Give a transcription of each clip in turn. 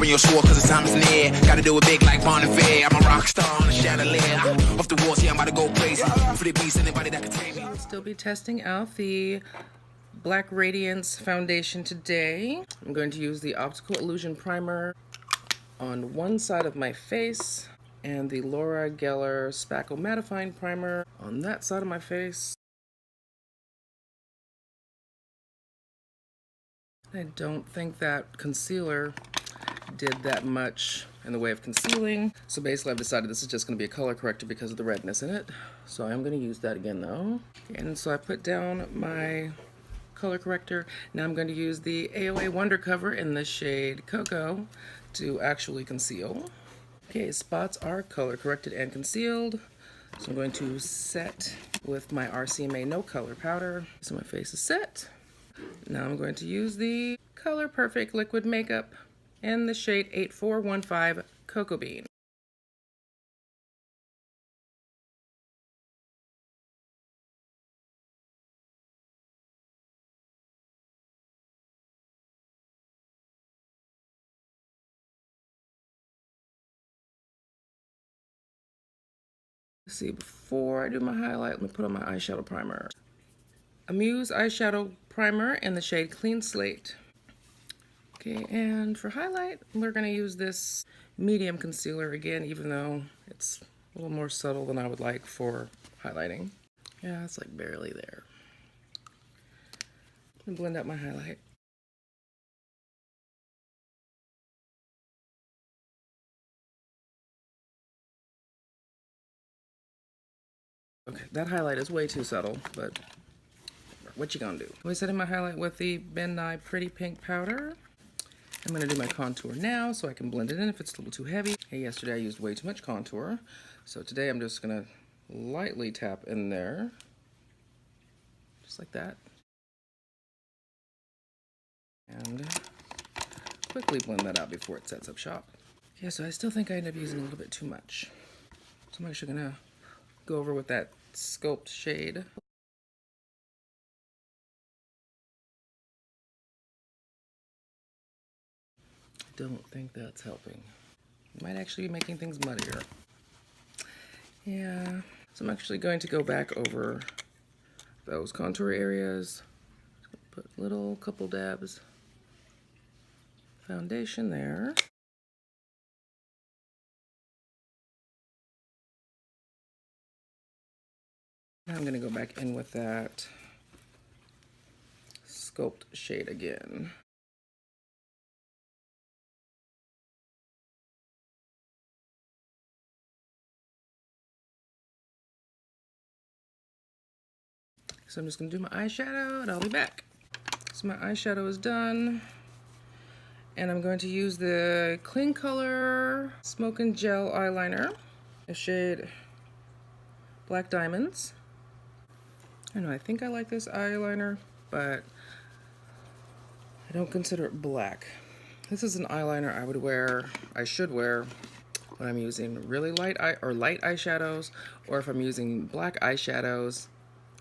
your sword cause the time is near. Gotta do it big like Bon and Fair. I'm a rock star on a chandelier. Off the walls, yeah, I'm about to go crazy. For the beast, anybody that can tame me. I'll still be testing out the Black Radiance foundation today. I'm going to use the Optical Illusion Primer on one side of my face and the Laura Geller Spackle Mattifying Primer on that side of my face. I don't think that concealer did that much in the way of concealing. So basically I've decided this is just going to be a color corrector because of the redness in it. So I'm going to use that again though. And so I put down my color corrector. Now I'm going to use the AOA Wonder Cover in the shade Cocoa to actually conceal. Okay, spots are color corrected and concealed. So I'm going to set with my RCMA No Color Powder. So my face is set. Now I'm going to use the Color Perfect Liquid Makeup in the shade 8415 Cocoa Bean. Let's see, before I do my highlight, let me put on my eyeshadow primer. Amuse eyeshadow primer in the shade Clean Slate. Okay, and for highlight, we're going to use this medium concealer again, even though it's a little more subtle than I would like for highlighting. Yeah, it's like barely there. And blend out my highlight. Okay, that highlight is way too subtle, but what you gonna do? I'm setting my highlight with the Ben Nye Pretty Pink powder. I'm gonna do my contour now so I can blend it in if it's a little too heavy. Hey, yesterday I used way too much contour, so today I'm just gonna lightly tap in there, just like that. And quickly blend that out before it sets up shop. Yeah, so I still think I end up using a little bit too much. So I'm actually gonna go over with that Sculpt shade. I don't think that's helping. It might actually be making things muddier. Yeah, so I'm actually going to go back over those contour areas. Just put a little couple dabs foundation there. Now I'm going to go back in with that Sculpt shade again. So I'm just going to do my eyeshadow and I'll be back. So my eyeshadow is done. And I'm going to use the Clean Color Smoke and Gel eyeliner, the shade Black Diamonds. I know, I think I like this eyeliner, but I don't consider it black. This is an eyeliner I should wear when I'm using really light eyeshadows, or if I'm using black eyeshadows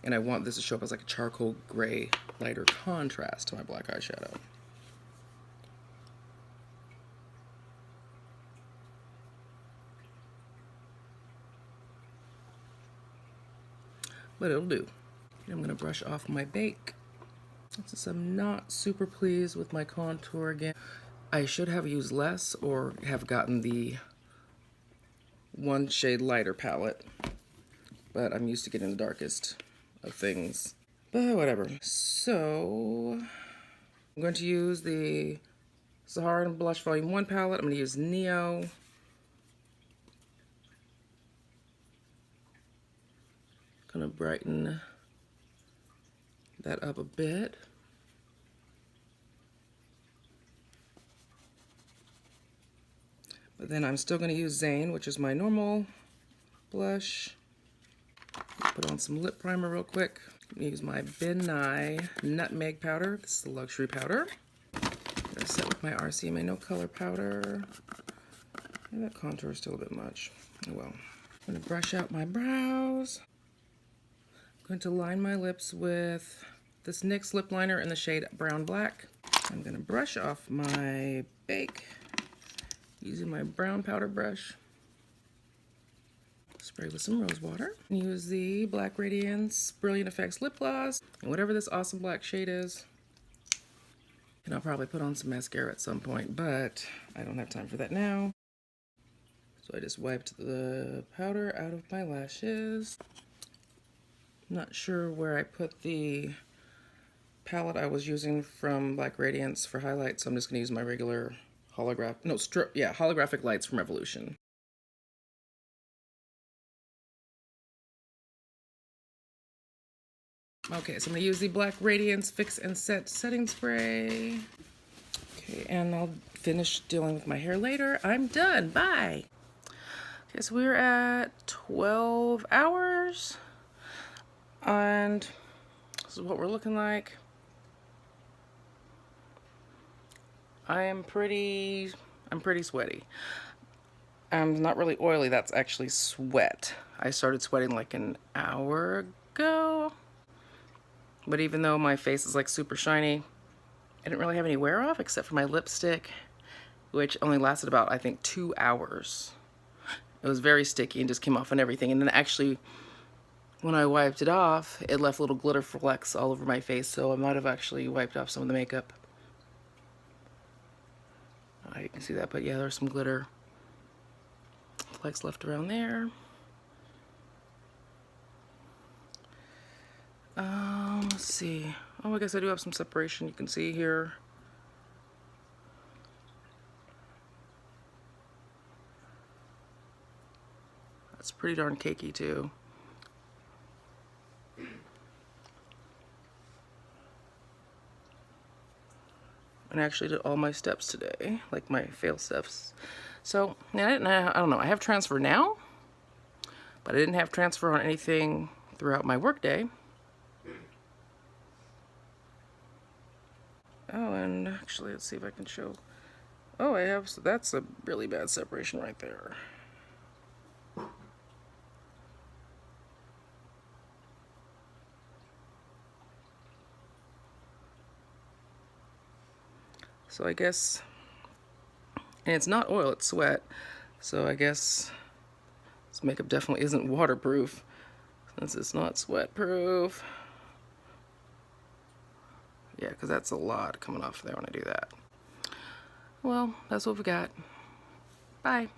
and I want this to show up as like a charcoal gray lighter contrast to my black eyeshadow. But it'll do. I'm gonna brush off my bake. Since I'm not super pleased with my contour again, I should have used less or have gotten the one shade lighter palette, but I'm used to getting the darkest of things. But whatever. So I'm going to use the Sahara Blush Volume 1 palette. I'm going to use Neo. Kind of brighten that up a bit. But then I'm still going to use Zane, which is my normal blush. Put on some lip primer real quick. Use my Ben Nye Nutmeg powder. This is the luxury powder. I'm going to set with my RCMA No Color powder. And that contour is still a bit much. Oh well. I'm going to brush out my brows. I'm going to line my lips with this NYX lip liner in the shade Brown Black. I'm going to brush off my bake Using my brown powder brush. Spray with some rose water. Use the Black Radiance Brilliant Effects Lip Gloss. And whatever this awesome black shade is. And I'll probably put on some mascara at some point, but I don't have time for that now. So I just wiped the powder out of my lashes. Not sure where I put the palette I was using from Black Radiance for highlights, so I'm just going to use my regular holographic lights from Revolution. Okay, so I'm going to use the Black Radiance Fix and Set Setting Spray. Okay, and I'll finish dealing with my hair later. I'm done. Bye. Okay, so we're at 12 hours. And this is what we're looking like. I'm pretty sweaty. I'm not really oily, that's actually sweat. I started sweating like an hour ago. But even though my face is like super shiny, I didn't really have any wear off except for my lipstick, which only lasted about, I think, 2 hours. It was very sticky and just came off on everything. And then actually, when I wiped it off, it left little glitter flecks all over my face, so I might have actually wiped off some of the makeup. You can see that, but yeah, there's some glitter flecks left around there. Let's see. Oh, I guess I do have some separation you can see here. That's pretty darn cakey too. And I actually did all my steps today, like my fail steps. So, I don't know, I have transfer now, but I didn't have transfer on anything throughout my workday. Oh, and actually, let's see if I can show. Oh, I have, so that's a really bad separation right there. So I guess, and it's not oil, it's sweat. So I guess this makeup definitely isn't waterproof since it's not sweat proof. Yeah, because that's a lot coming off there when I do that. Well, that's what we got. Bye.